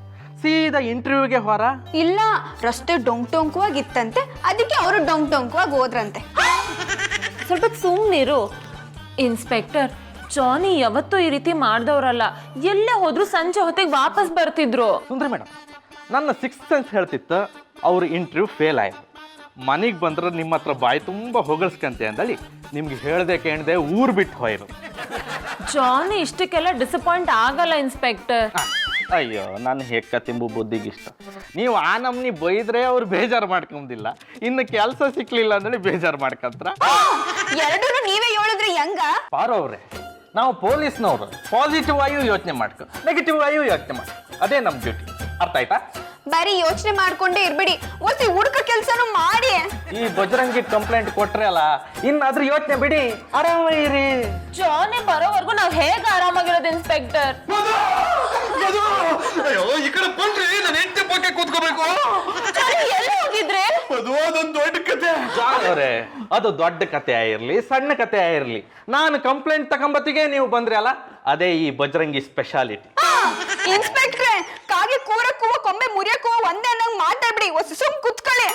ಸೀದಾ ಇಂಟರ್ವ್ಯೂಗೆ ಹೊರ? ಇಲ್ಲ, ರಸ್ತೆ ಡೊಂಕ್ ಡೊಂಕವಾಗಿತ್ತಂತೆ, ಅದಕ್ಕೆ ಅವರು ಡೊಂಕ್ ಡೊಂಕವಾಗಿ ಹೋದ್ರಂತೆ. ಸ್ವಲ್ಪ ಸುಮ್ಮನಿರು. ಇನ್ಸ್ಪೆಕ್ಟರ್, ಜಾನಿ ಯಾವತ್ತೂ ಈ ರೀತಿ ಮಾಡ್ದವ್ರಲ್ಲ. ಎಲ್ಲೇ ಹೋದ್ರು ಸಂಜೆ ಹೊತ್ತಿಗೆ ವಾಪಸ್ ಬರ್ತಿದ್ರು. ಸುಂದ್ರಿ ಮೇಡಮ್, ನನ್ನ ಸಿಕ್ಸ್ತ್ ಸೆನ್ಸ್ ಹೇಳ್ತಿತ್ತು ಅವ್ರ ಇಂಟರ್ವ್ಯೂ ಫೇಲ್ ಆಯ್ತು, ಮನೆಗೆ ಬಂದ್ರೆ ನಿಮ್ಮ ಹತ್ರ ಬಾಯಿ ತುಂಬ ಹೊಗಳ್ಸ್ಕಂತೆ ಅಂದಳಿ ನಿಮ್ಗೆ ಹೇಳ್ದೆ ಕೇಳ್ದೆ ಊರು ಬಿಟ್ಟು ಹೋಯ್ರು. ಜಾನಿ ಇಷ್ಟಕ್ಕೆಲ್ಲ ಡಿಸಪಾಯಿಂಟ್ ಆಗಲ್ಲ ಇನ್ಸ್ಪೆಕ್ಟರ್. ಅಯ್ಯೋ, ನಾನು ಹೆಕ್ಕ ತಿಂಬು ಬುದ್ಧಿಗಿಷ್ಟ. ನೀವು ಆ ನಮ್ನಿ ಬೈದ್ರೆ ಅವ್ರು ಬೇಜಾರು ಮಾಡ್ಕೊಂದಿಲ್ಲ, ಇನ್ನು ಕೆಲಸ ಸಿಕ್ಲಿಲ್ಲ ಅಂದ್ರೆ ಬೇಜಾರು ಮಾಡ್ಕಂತ್ರ. ಎರಡೂ ನೀವೇ ಹೇಳಿದ್ರೆ ಹೆಂಗ? ಪಾರು ಅವ್ರೆ, ನಾವು ಪೊಲೀಸ್ನವ್ರು ಪಾಸಿಟಿವ್ ಆಗಿ ಯೋಚನೆ ಮಾಡ್ಕೊ, ನೆಗೆಟಿವ್ ಆಗಿ ಯೋಚನೆ ಮಾಡ್ಕೊ, ಅದೇ ನಮ್ಮ ಡ್ಯೂಟಿ. ಅರ್ಥ ಆಯ್ತಾ? ಬರೀ ಯೋಚನೆ ಮಾಡ್ಕೊಂಡೇ ಇರ್ಬೇಡಿ, ಒಸಿ ಹುಡುಕ ಕೆಲ್ಸನೂ ಮಾಡಿ. ಈ ಬಜರಂಗಿ ಕಂಪ್ಲೇಂಟ್ ಕೊಟ್ರೆ ಅಲ್ಲ, ಇನ್ನಾದ್ರೂ ಯೋಚನೆ ಬಿಡಿ, ಆರಾಮಿರಿ. ಜಾನಿ ಬರೋವರೆಗೂ ನಾವ್ ಹೇಗೆ ಆರಾಮಾಗಿರೋದು ಇನ್ಸ್ಪೆಕ್ಟರ್? ಅಯ್ಯೋ, ಈ ಕಡೆ ಬಂದ್ರಿ, ನಾನು ಹೆಂಡತಿ ಪಕ್ಕ ಕೂತ್ಕೋಬೇಕು. ಎಲ್ಲಿ ಹೋಗಿದ್ರೆ? ಅದು ಅದೊಂದು ದೊಡ್ಡ ಕತೆ. ಅವರೇ, ಅದು ದೊಡ್ಡ ಕತೆ ಆಗಿರ್ಲಿ ಸಣ್ಣ ಕತೆ ಆಗಿರ್ಲಿ, ನಾನು ಕಂಪ್ಲೇಂಟ್ ತಗೊಂಬತ್ತಿಗೆ ನೀವು ಬಂದ್ರಿ ಅಲ್ಲ, ಅದೇ ಈ ಬಜರಂಗಿ ಸ್ಪೆಷಾಲಿಟಿ. ಇನ್ಸ್ಪೆಕ್ಟ್ರೆ, ಕಾಗೆ ಕೂರಕ್ಕೂ ಕೊಂಬೆ ಮುರಿಯಕ್ಕೂ ಒಂದೇ ಅನ್ನಂಗ್ ಮಾತಾಡ್ಬಿಡಿ, ಒಸಿ ಸುಮ್ ಕುತ್ಕೊಳ್ಳಿ.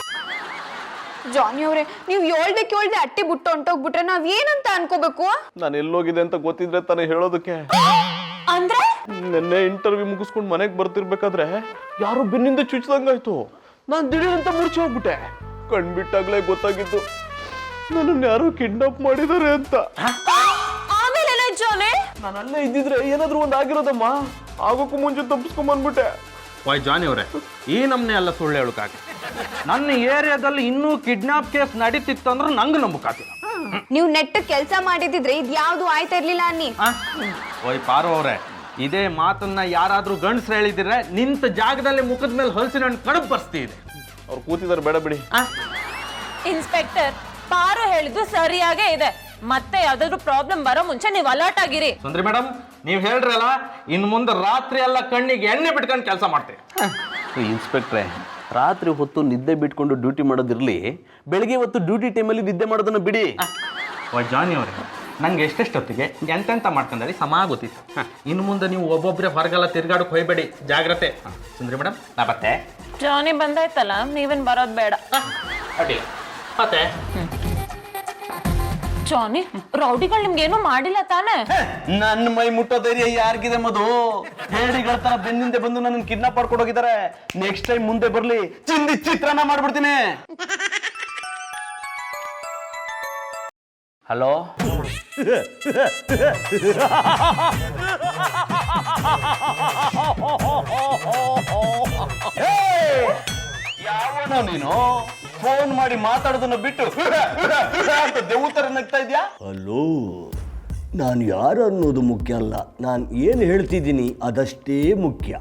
ಜಾನಿ ಅವ್ರೆ, ನೀವು ಹೇಳ್ದೆ ಅಟ್ಟಿ ಬುಟ್ಟು ಹೊಂಟೋಗ್ಬಿಟ್ರೆ ನಾವ್ ಏನಂತ ಅನ್ಕೋಬೇಕು? ನಾನು ಎಲ್ಲೋಗಿದೆ ಅಂತ ಗೊತ್ತಿದ್ರೆ ತಾನೇ ಹೇಳೋದಕ್ಕೆ. ಅಂದ್ರೆ ನಿನ್ನೆ ಇಂಟರ್ವ್ಯೂ ಮುಗಿಸ್ಕೊಂಡು ಮನೆಗೆ ಬರ್ತಿರ್ಬೇಕಾದ್ರೆ ಯಾರು ಬೆನ್ನಿಂದ ಚುಚ್ಚಿದಂಗಾಯ್ತು. ನಾನು ದಿಢೀರಂತ ಮುರ್ಚಿ ಹೋಗ್ಬಿಟ್ಟೆ. ಕಣ್ಬಿಟ್ಟಾಗ್ಲೇ ಗೊತ್ತಾಗಿತ್ತು ನನ್ನನ್ನು ಯಾರೋ ಕಿಡ್ನಾಪ್ ಮಾಡಿದ್ದಾರೆ ಅಂತ. ಆಮೇಲೆ ಜಾನಿ ನಾನು ಅಲ್ಲೇ ಇದ್ದಿದ್ರೆ ಏನಾದ್ರೂ ಒಂದು ಆಗಿರೋದಮ್ಮ. ಆಗೋಕ್ಕೂ ಮುಂಚೆ ತಪ್ಪಿಸ್ಕೊಂಡ್ ಬಂದ್ಬಿಟ್ಟೆ. ವಾಯ್ ಜಾನಿ ಅವರೇ, ಈ ನಮ್ನೆ ಎಲ್ಲ ಸುಳ್ಳು ಹೇಳೋಕ್ಕಾಗ. ನನ್ನ ಏರಿಯಾದಲ್ಲಿ ಇನ್ನೂ ಕಿಡ್ನಾಪ್ ಕೇಸ್ ನಡೀತಿತ್ತು ಅಂದ್ರೆ ನಂಗೆ ನಂಬಕ್ಕಾಗಿಲ್ಲ. ನೀವು ನೆಟ್ ಕೆಲಸ ಮಾಡಿದಿದ್ರೆ ಇದ್ಯಾವುದು ಆಯ್ತಾ ಇರ್ಲಿಲ್ಲ ಅನ್ನಿ. ಓಯ್ ಪಾರು ಅವರೇ, ಇದೇ ಮಾತನ್ನ ಯಾರಾದ್ರೂ ಗಂಡಸ್ರು ಹೇಳಿದ್ರೆ ನಿಂತ ಜಾಗದಲ್ಲಿ ಮುಖದ ಮೇಲೆ ಹೊಲಸಿನ ಹಣ್ಣು ಕಡುಬು ಬರ್ಸ್ತಿದೆ. ಅವ್ರು ಕೂತಿದ್ದಾರೆ, ಬೇಡ ಬಿಡಿ. ಇನ್ಸ್ಪೆಕ್ಟರ್, ಪಾರು ಹೇಳಿದ್ದು ಸರಿಯಾಗೇ ಇದೆ. ಮತ್ತೆ ಯಾವ್ದಾದ್ರು ಪ್ರಾಬ್ಲಮ್ ಬರೋ ಮುಂಚೆ ನೀವು ಅಲರ್ಟ್ ಆಗಿರಿ. ಸುಂದ್ರಿ ಮೇಡಮ್, ನೀವು ಹೇಳ್ರಲ್ಲ, ಇನ್ನು ಮುಂದೆ ರಾತ್ರಿ ಎಲ್ಲ ಕಣ್ಣಿಗೆ ಎಣ್ಣೆ ಬಿಟ್ಕೊಂಡು ಕೆಲಸ ಮಾಡ್ತೀವಿ. ಇನ್ಸ್ಪೆಕ್ಟ್ರೆ, ರಾತ್ರಿ ಹೊತ್ತು ನಿದ್ದೆ ಬಿಟ್ಕೊಂಡು ಡ್ಯೂಟಿ ಮಾಡೋದಿರ್ಲಿ, ಬೆಳಗ್ಗೆ ಹೊತ್ತು ಡ್ಯೂಟಿ ಟೈಮಲ್ಲಿ ನಿದ್ದೆ ಮಾಡೋದನ್ನ ಬಿಡಿ. ಓ ಜಾನಿ ಅವರೇ, ನಂಗೆ ಎಷ್ಟೆಷ್ಟೊತ್ತಿಗೆ ಎಂತೆಂತ ಮಾಡ್ಕೊಂಡಲ್ಲಿ ಸಮ ಗೊತ್ತಿತ್ತು. ಇನ್ನು ಮುಂದೆ ನೀವು ಒಬ್ಬೊಬ್ಬರೇ ಹೊರಗೆಲ್ಲ ತಿರ್ಗಾಡಕ್ಕೆ ಹೋಗ್ಬೇಡಿ, ಜಾಗ್ರತೆ. ಸುಂದ್ರಿ ಮೇಡಮ್, ನಾ ಬತ್ತೆ. ಜಾನಿ ಬಂದಾಯ್ತಲ್ಲ, ನೀವೇನ್ ಬರೋದ್ ಬೇಡ. ಅಡ್ಡಿಲ್ಲ, ಮತ್ತೆ ಜಾನಿ, ರೌಡಿಗಳು ನಿಮ್ಗೇನು ಮಾಡಿಲ್ಲ ತಾನೇ? ನನ್ನ ಮೈ ಮುಟ್ಟೋ ಧೈರ್ಯ ಯಾರಿಗಿದೆ ಮಧು? ಹೇಡಿಗಳ ತರ ಬೆನ್ನಿಂದೆ ಬಂದು ನನ್ನ ಕಿಡ್ನಾಪ್ ಮಾಡ್ಕೊಂಡು ಹೋಗಿದ್ದಾರೆ. ನೆಕ್ಸ್ಟ್ ಟೈಮ್ ಮುಂದೆ ಬರ್ಲಿ, ಚಿಂದಿ ಚಿತ್ರಾನ್ನ ಮಾಡ್ಬಿಡ್ತೀನಿ. ಹಲೋ, ಯಾವನೋ ನೀನು? ಫೋನ್ ಮಾಡಿ ಮಾತಾಡೋದನ್ನ ಬಿಟ್ಟು ಅಂತ ದೇವು ತರ ನಗ್ತಾ ಇದ್ಯಾ? ಹಲೋ, ನಾನು ಯಾರು ಅನ್ನೋದು ಮುಖ್ಯ ಅಲ್ಲ, ನಾನು ಏನು ಹೇಳ್ತಿದ್ದೀನಿ ಅದಷ್ಟೇ ಮುಖ್ಯ.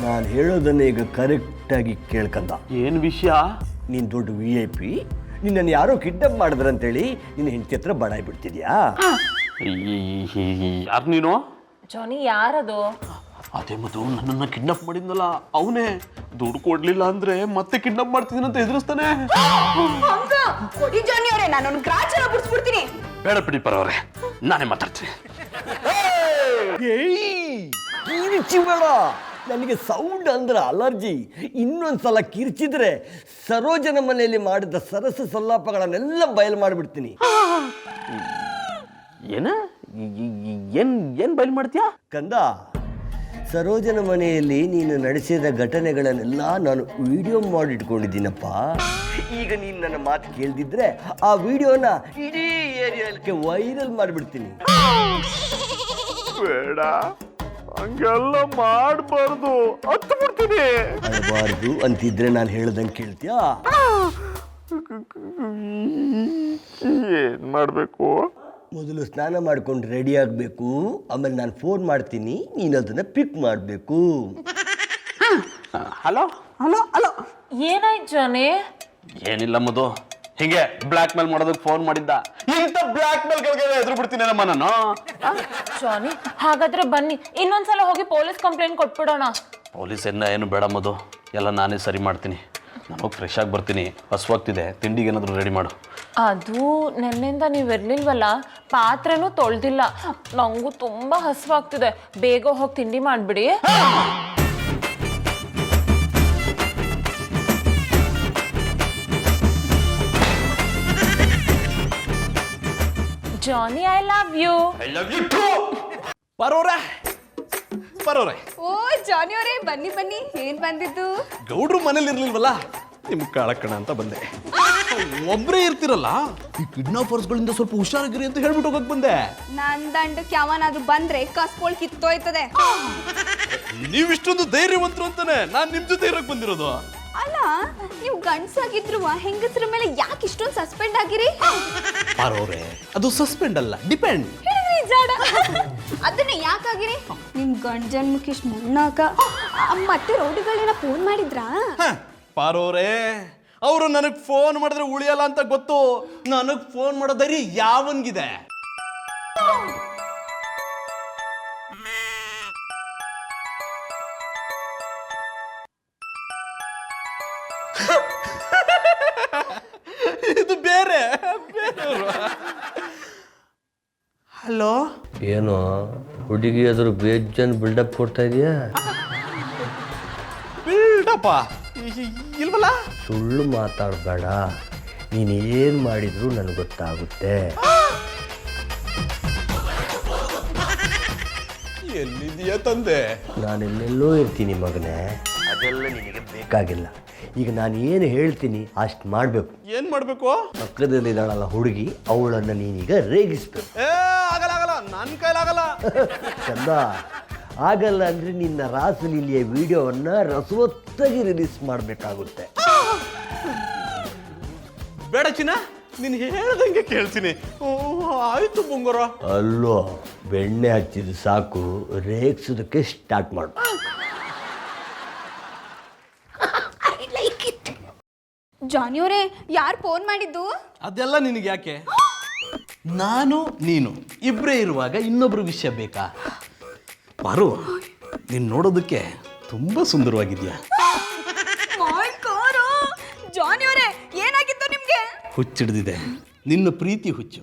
ನಾನು ಹೇಳೋದನ್ನ ಈಗ ಕರೆಕ್ಟಾಗಿ ಕೇಳ್ಕಂದ. ಏನ್ ವಿಷಯ? ನೀನು ದೊಡ್ಡ VIP, ನಿನ್ನನ್ನು ಯಾರೋ ಕಿಡ್ನಾಪ್ ಮಾಡಿದ್ರಂತೇಳಿ ನಿನ್ನ ಹೆಂಡತಿ ಹತ್ರ ಬಡಾಯ್ಬಿಡ್ತಿದ್ಯಾ? ಯಾರು ನೀನು? ಜಾನಿ, ಯಾರದು? ಅದೇ ಮಧು, ನನ್ನನ್ನ ಕಿಡ್ನಾಪ್ ಮಾಡಿದ್ನಲ್ಲ ಅವನೇ. ದುಡ್ಡು ಕೊಡ್ಲಿಲ್ಲ ಅಂದ್ರೆ ಮತ್ತೆ ಕಿಡ್ನಾಪ್ ಮಾಡ್ತಿದ್ದೀನಿ ಅಂತ ಎದುರಿಸ್ತಾನೆ. ಕೊಡಿ ಜಾನಿ ಅವರೇ, ನಾನು ಒಂದು ಗ್ರಾಚಾರ ಬಿಡಿಸ್ಬಿಡ್ತೀನಿ. ಬೇಡ ಬಿಡಿ ಪರವ್ರೆ, ನಾನೇ ಮಾತಾಡ್ತೀನಿ. ಕಿರಿಚಿ ಬೇಡ, ನನಗೆ ಸೌಂಡ್ ಅಂದ್ರೆ ಅಲರ್ಜಿ. ಇನ್ನೊಂದ್ಸಲ ಕಿರ್ಚಿದ್ರೆ ಸರೋಜನ ಮನೆಯಲ್ಲಿ ಮಾಡಿದ ಸರಸ ಸಲ್ಲಾಪಗಳನ್ನೆಲ್ಲ ಬಯಲು ಮಾಡಿಬಿಡ್ತೀನಿ. ಏನ್ ಬಯಲು ಮಾಡ್ತೀಯಾ? ಕಂದ, ಸರೋಜನ ಮನೆಯಲ್ಲಿ ನೀನು ನಡೆಸಿದ ಘಟನೆಗಳನ್ನೆಲ್ಲ ನಾನು ವಿಡಿಯೋ ಮಾಡಿಟ್ಕೊಂಡಿದ್ದೀನಪ್ಪ. ಈಗ ನೀನು ನನ್ನ ಮಾತು ಕೇಳ್ದಿದ್ರೆ ಆ ವಿಡಿಯೋನ ಇಡೀ ಏರಿಯಾಕ್ಕೆ ವೈರಲ್ ಮಾಡಿಬಿಡ್ತೀನಿ. ಬೇಡ, ಹಂಗೆಲ್ಲ ಮಾಡಬಾರ್ದು, ಹತ್ತು ಬಿಡ್ತೀನಿ. ಮಾಡಬಾರ್ದು ಅಂತಿದ್ರೆ ನಾನು ಹೇಳ್ದಂಗೆ ಕೇಳ್ತೀಯಾ? ಏನ್ ಮಾಡ್ಬೇಕು? ಮೊದಲು ಸ್ನಾನ ಮಾಡ್ಕೊಂಡು ರೆಡಿ ಆಗಬೇಕು. ಆಮೇಲೆ ನಾನು ಫೋನ್ ಮಾಡ್ತೀನಿ, ನೀನು ಅದನ್ನು ಪಿಕ್ ಮಾಡಬೇಕು. Hello hello hello. ಏನಾಯ್ತು ಜಾನಿ? ಏನಿಲ್ಲ ಮಧು, ಹೀಗೆ ಬ್ಲ್ಯಾಕ್ ಮೇಲ್ ಮಾಡೋದಕ್ಕೆ ಫೋನ್ ಮಾಡಿದ್ದ. ಇಂಥ ಬ್ಲ್ಯಾಕ್ ಮೇಲ್ಗಳಿಗೆ ಎದುರು ಬಿಡ್ತೀನಿ ನಮ್ಮ ನಾನು. ಜಾನಿ, ಹಾಗಾದ್ರೆ ಬನ್ನಿ, ಇನ್ನೊಂದ್ಸಲ ಹೋಗಿ ಪೊಲೀಸ್ ಕಂಪ್ಲೇಂಟ್ ಕೊಟ್ಬಿಡೋಣ. ಪೊಲೀಸ್ ಏನು ಬೇಡ ಮಧು, ಎಲ್ಲ ನಾನೇ ಸರಿ ಮಾಡ್ತೀನಿ. ನಾನು ಫ್ರೆಶ್ ಆಗಿ ಬರ್ತೀನಿ, ಹಸುವಾಗ್ತಿದೆ, ತಿಂಡಿಗೆ ಏನಾದರೂ ರೆಡಿ ಮಾಡು. ಅದು ನೆನ್ನೆಯಿಂದ ನೀವು ಇರ್ಲಿಲ್ವಲ್ಲ, ಪಾತ್ರೆನೂ ತೊಳ್ದಿಲ್ಲ. ನಂಗೂ ತುಂಬಾ ಹಸುವಾಗ್ತಿದೆ, ಬೇಗ ಹೋಗಿ ತಿಂಡಿ ಮಾಡ್ಬಿಡಿ. ಜಾನಿ, ಐ ಲವ್ ಯು. ಬರೋರೆ ಬರೋರೆ. ಓ ಜಾನಿ ಅವರೇ, ಬನ್ನಿ ಬನ್ನಿ. ಏನ್ ಬಂದಿದ್ದು? ಗೌಡ್ರು ಮನೇಲಿ ಇರ್ಲಿಲ್ವಲ್ಲ, ನಿಮ್ ಕಾಳಕಣ ಅಂತ ಬಂದೆ. ಒಬ್ರೇ ಇರ್ತಿರಲ್ಲ, ಈ ಕಿಡ್ನಾಪರ್ಸ್ಗಳಿಂದ ಸ್ವಲ್ಪ ಹುಷಾರಾಗಿರಿ ಅಂತ ಹೇಳ್ಬಿಟ್ಟು ಹೋಗಕ್ ಬಂದೆ. ನನ್ ದಂಡಕ್ಕೆ ಯಾವನಾದ್ರೂ ಬಂದ್ರೆ ಕಸ್ಕೊಳ್ ಕಿತ್ತೋಯ್ತದೆ. ನೀವಿಷ್ಟೊಂದು ಧೈರ್ಯವಂತರು ಅಂತಾನೆ ನಾನ್ ನಿಮ್ ಜೊತೆ ಇರಕ್ ಬಂದಿರೋದು. ಅಲ್ಲ, ನೀವು ಗಂಡ್ಸಾಗಿದ್ರು ಹೆಂಗಸ್ರ ಮೇಲೆ ಯಾಕೆ ಇಷ್ಟೊಂದು ಸಸ್ಪೆಂಡ್ ಆಗಿರಿ? ಬರೋರೆ, ಅದು ಸಸ್ಪೆಂಡ್ ಅಲ್ಲ, ಡಿಪೆಂಡ್. ಅದನ್ನ ಯಾಕಾಗಿರಿ? ನಿಮ್ ಗಂಡ ಜನ್ಮಕ್ಕೆ ಇಷ್ಟು ಮುನ್ನಾಕ ಮತ್ತೆ ರೌಡಿಗಳೇನ ಫೋನ್ ಮಾಡಿದ್ರಾ? ಪಾರೋರೆ, ಅವರು ನನಗ್ ಫೋನ್ ಮಾಡಿದ್ರೆ ಉಳಿಯಲ್ಲ ಅಂತ ಗೊತ್ತು. ನನಗ್ ಫೋನ್ ಮಾಡೋ ಧೈರ್ಯ ಯಾವನ್ಗಿದೆ? ಇದು ಬೇರೆ. ಹಲೋ, ಏನೋ ಹುಡುಗಿ ಅದ್ರ ಬೇಜನ್ ಬಿಲ್ಡಪ್ ಕೊಡ್ತಾ ಇದೆಯಾ? ಬಿಲ್ಡಪ್ಪ ಇಲ್ವಲ್ಲ. ಸುಳ್ಳು ಮಾತಾಡಬೇಡ, ನೀನು ಏನು ಮಾಡಿದ್ರು ನನಗೆ ಗೊತ್ತಾಗುತ್ತೆ. ಎಲ್ಲಿದೆಯಾ ತಂದೆ? ನಾನೆಲ್ಲೆಲ್ಲೋ ಇರ್ತೀನಿ ಮಗನೇ. ಅದೆಲ್ಲ ನಿನಗೆ ಬೇಕಾಗಿಲ್ಲ. ಈಗ ನಾನು ಏನು ಹೇಳ್ತೀನಿ ಅಷ್ಟು ಮಾಡಬೇಕು. ಏನ್ ಮಾಡ್ಬೇಕು? ಪಕ್ಕದಲ್ಲಿದ್ದಾಳಲ್ಲ ಹುಡುಗಿ, ಅವಳನ್ನು ನೀನೀಗ ರೇಗಿಸ್ಬೇಕು. ಆಗಲ್ಲ ಆಗಲ್ಲ, ನನ್ನ ಕೈಲಾಗಲ್ಲ. ಚಂದ, ಆಗಲ್ಲ ಅಂದರೆ ನಿನ್ನ ರಾಸಲೀಲೆಯ ವಿಡಿಯೋವನ್ನು ರಸವತ್ತಾಗಿ ರಿಲೀಸ್ ಮಾಡಬೇಕಾಗುತ್ತೆ. ಬೇಡ ಚಿನ್ನ, ನೀನು ಹೇಳ್ದಂಗೆ ಕೇಳ್ತೀನಿ. ಆಯ್ತು ಬಂಗಾರ. ಅಲ್ಲೋ, ಬೆಣ್ಣೆ ಹಚ್ಚಿದ ಸಾಕು, ರೇಗಿಸೋದಕ್ಕೆ ಸ್ಟಾರ್ಟ್ ಮಾಡು. ಜಾನಿ ಅವರೇ, ಯಾರು ಫೋನ್ ಮಾಡಿದ್ದು? ಅದೆಲ್ಲ ನಿನಗೆ ಯಾಕೆ? ನಾನು ನೀನು ಇಬ್ಬರೇ ಇರುವಾಗ ಇನ್ನೊಬ್ರು ವಿಷಯ ಬೇಕಾ? ಪಾರು, ನೀನು ನೋಡೋದಕ್ಕೆ ತುಂಬಾ ಸುಂದರವಾಗಿದ್ಯಾ. ಜಾನಿ ಅವರೇ, ಏನಾಗಿತ್ತು ನಿಮ್ಗೆ? ಹುಚ್ಚಿಡ್ದಿದೆ, ನಿನ್ನ ಪ್ರೀತಿ ಹುಚ್ಚು.